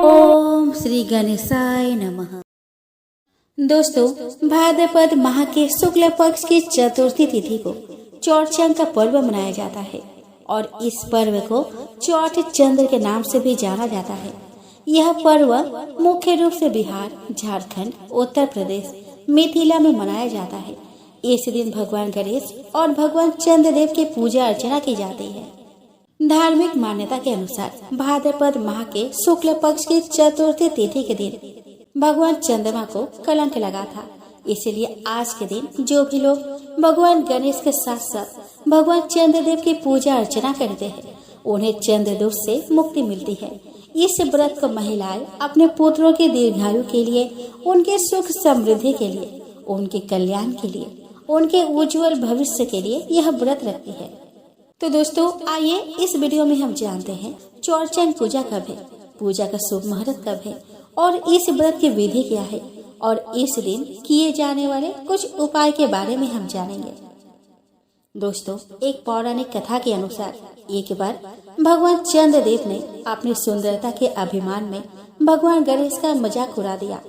ओम श्री गणेशाय नमः। दोस्तों, भाद्रपद माह के शुक्ल पक्ष की चतुर्थी तिथि को चौड़चंद का पर्व मनाया जाता है और इस पर्व को चौठ चंद्र के नाम से भी जाना जाता है। यह पर्व मुख्य रूप से बिहार, झारखंड, उत्तर प्रदेश, मिथिला में मनाया जाता है। इस दिन भगवान गणेश और भगवान चंद्रदेव की पूजा अर्चना की जाती है। धार्मिक मान्यता के अनुसार भाद्रपद माह के शुक्ल पक्ष की चतुर्थी तिथि के दिन भगवान चंद्रमा को कलंक लगा था। इसलिए आज के दिन जो भी लोग भगवान गणेश के साथ साथ भगवान चंद्रदेव की पूजा अर्चना करते हैं, उन्हें चंद्रदोष से मुक्ति मिलती है। इस व्रत को महिलाएं अपने पुत्रों के दीर्घायु के लिए, उनके सुख समृद्धि के लिए, उनके कल्याण के लिए, उनके उज्जवल भविष्य के लिए यह व्रत रखती है। तो दोस्तों, आइए इस वीडियो में हम जानते हैं चौड़चंद पूजा कब है, पूजा का शुभ मुहूर्त कब है और इस व्रत की विधि क्या है और इस दिन किए जाने वाले कुछ उपाय के बारे में हम जानेंगे। दोस्तों, एक पौराणिक कथा के अनुसार एक बार भगवान चंद्रदेव ने अपनी सुंदरता के अभिमान में भगवान गणेश का मजाक उड़ा दिया,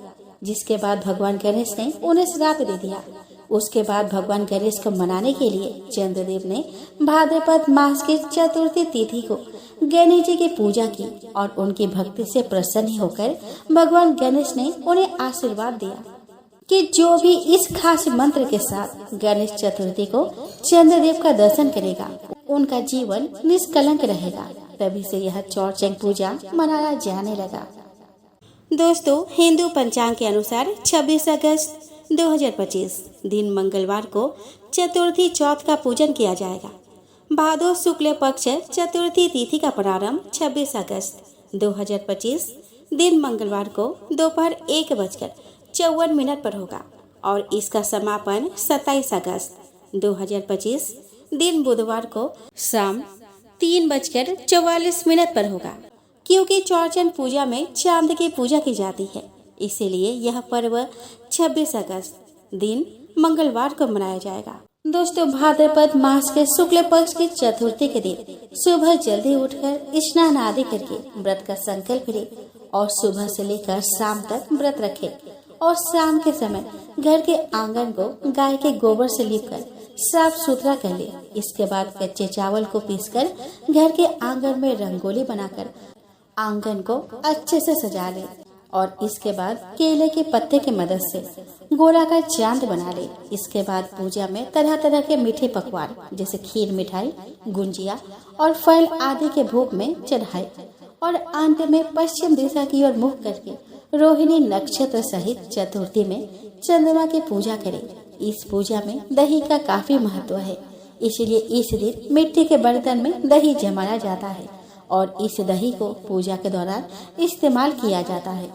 जिसके बाद भगवान गणेश ने उन्हें श्राप दे दिया। उसके बाद भगवान गणेश को मनाने के लिए चंद्रदेव ने भाद्रपद मास की चतुर्थी तिथि को गणेश जी की पूजा की और उनकी भक्ति से प्रसन्न होकर भगवान गणेश ने उन्हें आशीर्वाद दिया कि जो भी इस खास मंत्र के साथ गणेश चतुर्थी को चंद्रदेव का दर्शन करेगा, उनका जीवन निष्कलंक रहेगा। तभी से यह चौड़चंद पूजा मनाया जाने लगा। दोस्तों, हिंदू पंचांग के अनुसार 26 अगस्त 2025 दिन मंगलवार को चतुर्थी चौथ का पूजन किया जाएगा। भादो शुक्ल पक्ष चतुर्थी तिथि का प्रारंभ 26 अगस्त 2025 दिन मंगलवार को दोपहर 1:54 पर होगा और इसका समापन 27 अगस्त 2025 दिन बुधवार को शाम 3:44 पर होगा। क्योंकि चौड़चंद पूजा में चांद की पूजा की जाती है, इसीलिए यह पर्व 26 अगस्त दिन मंगलवार को मनाया जाएगा। दोस्तों, भाद्रपद मास के शुक्ल पक्ष की चतुर्थी के दिन सुबह जल्दी उठकर स्नान आदि करके व्रत का संकल्प ले और सुबह से लेकर शाम तक व्रत रखे और शाम के समय घर के आंगन को गाय के गोबर से लीपकर साफ सुथरा कर ले। इसके बाद कच्चे चावल को पीसकर घर के आंगन में रंगोली बनाकर आंगन को अच्छे से सजा ले और इसके बाद केले के पत्ते की मदद से गोला का चांद बना ले। इसके बाद पूजा में तरह तरह के मीठे पकवान जैसे खीर, मिठाई, गुंजिया और फल आदि के भोग में चढ़ाए और अंत में पश्चिम दिशा की ओर मुख करके रोहिणी नक्षत्र सहित चतुर्थी में चंद्रमा की पूजा करें। इस पूजा में दही का काफी महत्व है, इसलिए इस दिन मिट्टी के बर्तन में दही जमाया जाता है और इस दही को पूजा के दौरान इस्तेमाल किया जाता है।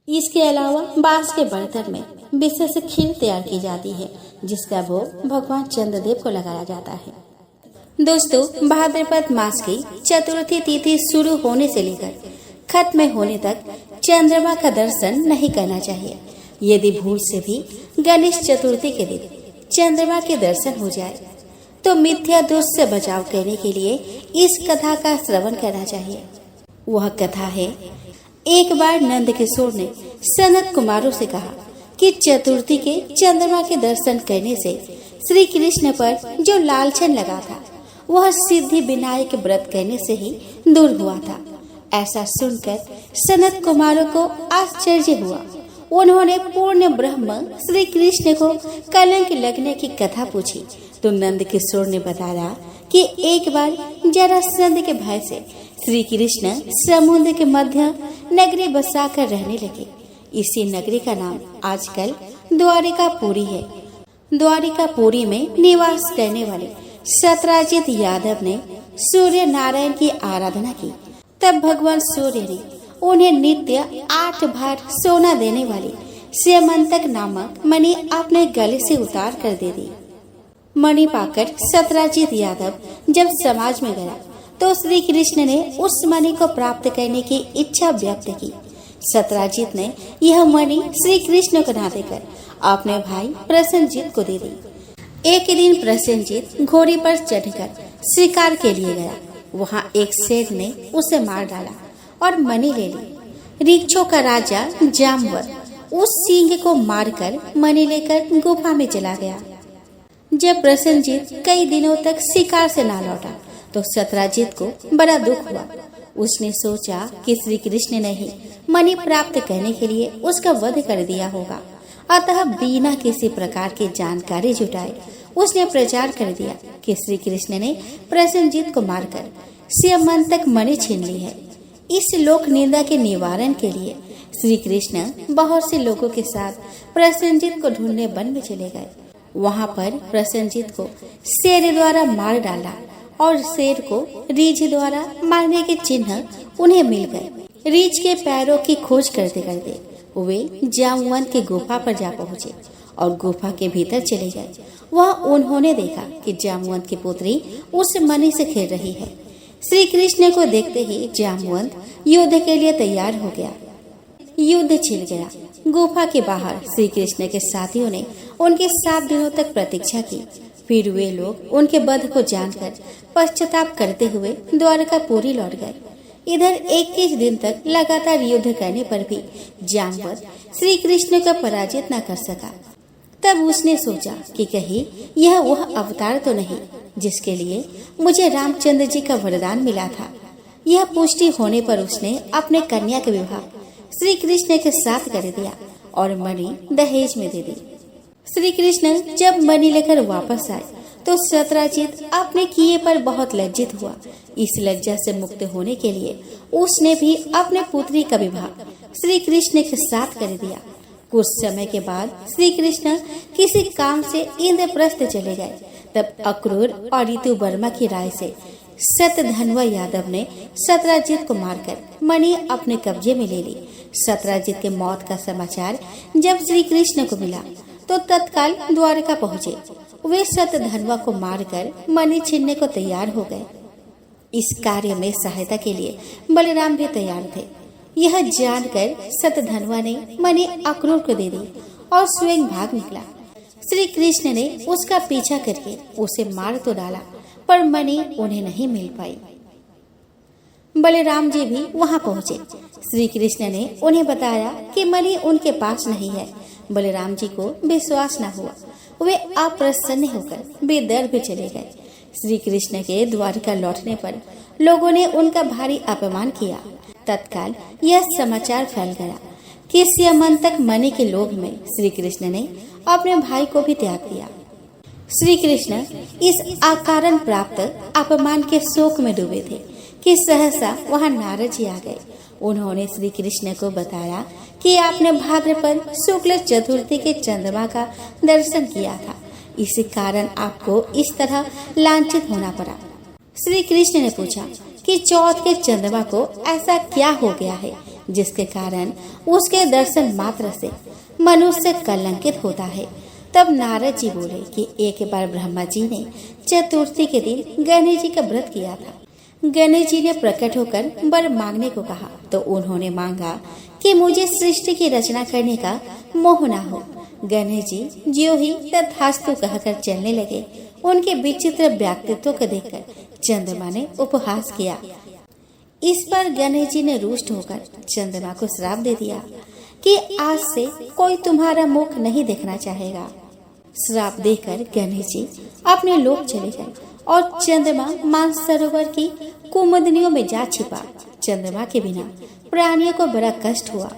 इसके अलावा बांस के बर्तन में विशेष खीर तैयार की जाती है, जिसका भोग भगवान चंद्रदेव को लगाया जाता है। दोस्तों, भाद्रपद मास की चतुर्थी तिथि शुरू होने से लेकर खत्म होने तक चंद्रमा का दर्शन नहीं करना चाहिए। यदि भूल से भी गणेश चतुर्थी के दिन चंद्रमा के दर्शन हो जाए तो मिथ्या दोष से बचाव करने के लिए इस कथा का श्रवण करना चाहिए। वह कथा है, एक बार नंद किशोर ने सनत कुमारों से कहा कि चतुर्थी के चंद्रमा के दर्शन करने से श्री कृष्ण पर जो लालचन लगा था, वह सिद्धि विनायक व्रत करने से ही दूर हुआ था। ऐसा सुनकर सनत कुमारों को आश्चर्य हुआ। उन्होंने पूर्ण ब्रह्म श्री कृष्ण को कलंक लगने की कथा पूछी तो नंद किशोर ने बताया कि एक बार जरासंध के भय से श्री कृष्ण समुद्र के मध्य नगरी बसाकर रहने लगे। इसी नगरी का नाम आजकल द्वारिकापुरी है। द्वारिकापुरी में निवास करने वाले सत्यजित यादव ने सूर्य नारायण की आराधना की। तब भगवान सूर्य ने उन्हें नित्य 8 भार सोना देने वाली स्यमंतक नामक मणि अपने गले से उतार कर दे दी। मणि पाकर सत्यजित यादव जब समाज में गया तो श्री कृष्ण ने उस मणि को प्राप्त करने की इच्छा व्यक्त की। सत्यजित ने यह मणि श्री कृष्ण को ना देकर अपने भाई प्रसेनजीत को दे दी। एक दिन प्रसेनजीत घोड़ी पर चढ़कर शिकार के लिए गया। वहाँ एक शेर ने उसे मार डाला और मणि ले ली। वृक्षों का राजा जामवंत उस सिंह को मारकर मणि लेकर गुफा में चला गया। जब प्रसेनजीत कई दिनों तक शिकार से ना लौटा तो सत्यजित को बड़ा दुख हुआ। उसने सोचा कि श्री कृष्ण ने ही मणि प्राप्त करने के लिए उसका वध कर दिया होगा। अतः बिना किसी प्रकार की जानकारी जुटाए उसने प्रचार कर दिया कि श्री कृष्ण ने प्रसेनजीत को मारकर स्यमन तक मणि छीन ली है। इस लोक निंदा के निवारण के लिए श्री कृष्ण बहुत से लोगों के साथ प्रसेनजीत को ढूंढने वन में चले गए। वहां पर प्रसेनजीत को शेर द्वारा मार डाला और शेर को रीछ द्वारा मारने के चिन्ह उन्हें मिल गए। रीछ के पैरों की खोज करते करते वे जामवंत की गुफा पर जा पहुँचे और गुफा के भीतर चले गए। वह उन्होंने देखा कि जामवंत की पुत्री उस मणि से खेल रही है। श्री कृष्ण को देखते ही जामवंत युद्ध के लिए तैयार हो गया। युद्ध छिड़ गया। गुफा के बाहर श्री कृष्ण के साथियों ने उनके 7 दिनों तक प्रतीक्षा की। फिर वे लोग उनके वध को जानकर पश्चाताप करते हुए द्वारकापुरी लौट गए। इधर 21 दिन तक लगातार युद्ध करने पर भी जामवंत श्री कृष्ण का पराजित न कर सका। तब उसने सोचा कि कहीं यह वह अवतार तो नहीं जिसके लिए मुझे रामचंद्र जी का वरदान मिला था। यह पुष्टि होने पर उसने अपने कन्या का विवाह श्री कृष्ण के साथ कर दिया और मणि दहेज में दे दी। श्री कृष्ण जब मणि लेकर वापस आए तो सत्यजित अपने किए पर बहुत लज्जित हुआ। इस लज्जा से मुक्त होने के लिए उसने भी अपने पुत्री का विवाह श्री कृष्ण के साथ कर दिया। कुछ समय के बाद श्री कृष्ण किसी काम से इंद्रप्रस्थ चले गए। तब अक्रूर और ऋतु वर्मा की राय से सत्यधन्वा यादव ने सत्यजित को मारकर मणि अपने कब्जे में ले ली। सत्यजित के मौत का समाचार जब श्री कृष्ण को मिला तो तत्काल द्वारका पहुँचे। वे सत्यधन्वा को मारकर मणि छीनने को तैयार हो गए। इस कार्य में सहायता के लिए बलराम भी तैयार थे। यह जानकर सत्यधन्वा ने मणि अक्रूर को दे दी और स्वयं भाग निकला। श्री कृष्ण ने उसका पीछा करके उसे मार तो डाला पर मणि उन्हें नहीं मिल पाई। बलराम जी भी वहां पहुंचे। श्री कृष्ण ने उन्हें बताया कि मणि उनके पास नहीं है। बलराम जी को विश्वास न हुआ। वे अप्रसन्न होकर बेदर्द पे चले गए। श्री कृष्ण के द्वारका लौटने पर लोगों ने उनका भारी अपमान किया। तत्काल यह समाचार फैल गया कि स्यमन तक मणि के लोभ में श्री कृष्ण ने अपने भाई को भी त्याग दिया। श्री कृष्ण इस अकारण प्राप्त अपमान के शोक में डूबे थे कि सहसा वहां नारद जी आ गए। उन्होंने श्री कृष्ण को बताया कि आपने भाद्रपद शुक्ल चतुर्थी के चंद्रमा का दर्शन किया था, इसी कारण आपको इस तरह लांछित होना पड़ा। श्री कृष्ण ने पूछा कि चौथ के चंद्रमा को ऐसा क्या हो गया है जिसके कारण उसके दर्शन मात्र से मनुष्य कलंकित होता है। तब नारद जी बोले कि एक बार ब्रह्मा जी ने चतुर्थी के दिन गणेश जी का व्रत किया था। गणेश जी ने प्रकट होकर वर मांगने को कहा तो उन्होंने मांगा कि मुझे सृष्टि की रचना करने का मोह न हो। गणेश जी ज्यों ही तथास्तु कहकर चलने लगे। उनके विचित्र व्यक्तित्व को देखकर चंद्रमा ने उपहास किया। इस पर गणेश जी ने रुष्ट होकर चंद्रमा को श्राप दे दिया कि आज से कोई तुम्हारा मुख नहीं देखना चाहेगा। श्राप देकर गणेश जी अपने लोक चले गए और चंद्रमा मानसरोवर की कुमुदनियों में जा छिपा। चंद्रमा के बिना प्राणियों को बड़ा कष्ट हुआ।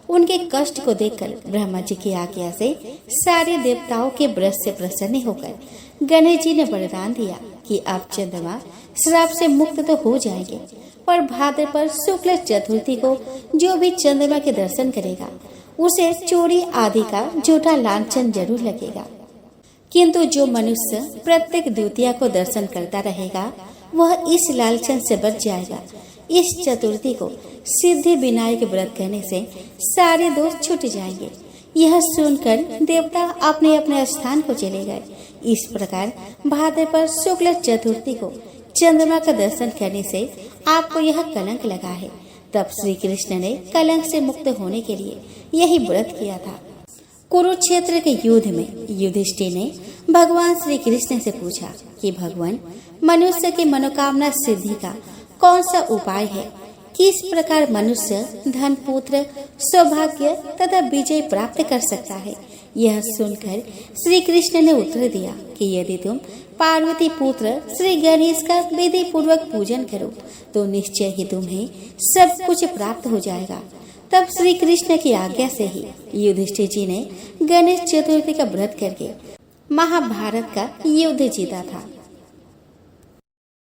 उनके कष्ट को देखकर ब्रह्मा जी की आज्ञा से सारे देवताओं के व्रत से प्रसन्न होकर गणेश जी ने वरदान दिया कि अब चंद्रमा श्राप से मुक्त तो हो जाएंगे, पर भाद्रपद शुक्ल चतुर्थी को जो भी चंद्रमा के दर्शन करेगा उसे चोरी आदि का झूठा लांछन जरूर लगेगा। किंतु जो मनुष्य प्रत्येक द्वितीया को दर्शन करता रहेगा वह इस लालचन से बच जाएगा। इस चतुर्थी को सिद्धि विनायक व्रत करने से सारे दोष छूट जाएंगे। यह सुनकर देवता अपने अपने स्थान को चले गए। इस प्रकार भाद्रपद शुक्ल चतुर्थी को चंद्रमा का दर्शन करने से आपको यह कलंक लगा है। तब श्री कृष्ण ने कलंक से मुक्त होने के लिए यही व्रत किया था। कुरुक्षेत्र के युद्ध में युधिष्ठिर ने भगवान श्री कृष्ण से पूछा कि भगवान, मनुष्य की मनोकामना सिद्धि का कौन सा उपाय है? किस प्रकार मनुष्य धन, पुत्र, सौभाग्य तथा विजय प्राप्त कर सकता है। यह सुनकर श्री कृष्ण ने उत्तर दिया कि यदि तुम पार्वती पुत्र श्री गणेश का विधि पूर्वक पूजन करो तो निश्चय ही तुम्हें सब कुछ प्राप्त हो जाएगा। तब श्री कृष्ण की आज्ञा से ही युधिष्ठिर जी ने गणेश चतुर्थी का व्रत करके महाभारत का युद्ध जीता था।